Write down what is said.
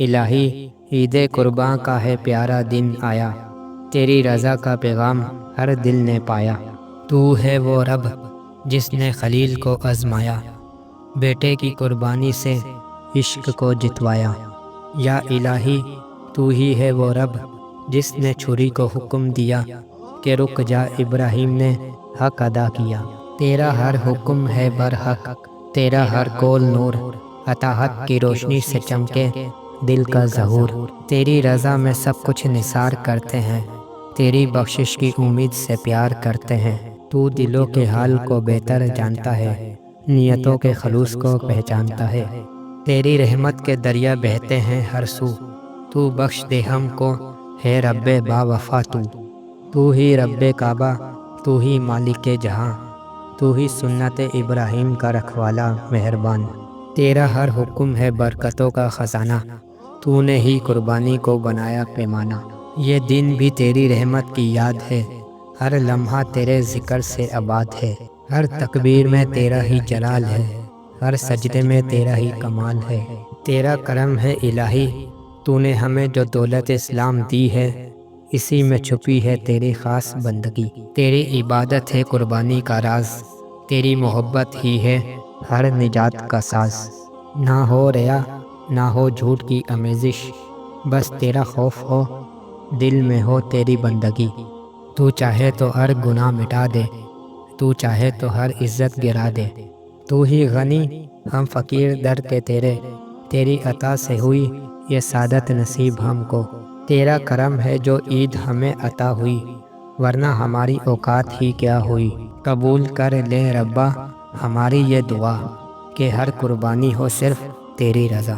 الہی عید قرباں کا ہے پیارا دن آیا، تیری رضا کا پیغام ہر دل نے پایا۔ تو ہے وہ رب جس نے خلیل کو آزمایا، بیٹے کی قربانی سے عشق کو جتوایا۔ یا الہی تو ہی ہے وہ رب جس نے چھری کو حکم دیا کہ رک جا، ابراہیم نے حق ادا کیا۔ تیرا ہر حکم ہے برحق، تیرا ہر قول نور، اطاعت کی روشنی سے چمکے دل کا ظہور۔ تیری رضا میں سب کچھ نثار کرتے ہیں، تیری بخشش کی امید سے پیار کرتے ہیں۔ تو دلوں کے حال کو بہتر جانتا ہے، نیتوں کے خلوص کو پہچانتا ہے۔ تیری رحمت کے دریا بہتے ہیں ہر سو، تو بخش دے ہم کو ہے رب با وفا تو۔ تو ہی رب کعبہ، تو ہی مالک جہاں، تو ہی سنت ابراہیم کا رکھوالا مہربان۔ تیرا ہر حکم ہے برکتوں کا خزانہ، تو نے ہی قربانی کو بنایا پیمانہ۔ یہ دن بھی تیری رحمت کی یاد ہے، ہر لمحہ تیرے ذکر سے آباد ہے۔ ہر تکبیر میں تیرا ہی جلال ہے، ہر سجدے میں تیرا ہی کمال ہے۔ تیرا کرم ہے الہی، تو نے ہمیں جو دولت اسلام دی ہے، اسی میں چھپی ہے تیری خاص بندگی۔ تیری عبادت ہے قربانی کا راز، تیری محبت ہی ہے ہر نجات کا ساز۔ نہ ہو ریا نہ ہو جھوٹ کی آمیزش، بس تیرا خوف ہو دل میں ہو تیری بندگی۔ تو چاہے تو ہر گناہ مٹا دے، تو چاہے تو ہر عزت گرا دے۔ تو ہی غنی ہم فقیر در کے تیرے، تیری عطا سے ہوئی یہ سعادت نصیب ہم کو۔ تیرا کرم ہے جو عید ہمیں عطا ہوئی، ورنہ ہماری اوقات ہی کیا ہوئی۔ قبول کر لے ربا ہماری یہ دعا کہ ہر قربانی ہو صرف تیری رضا۔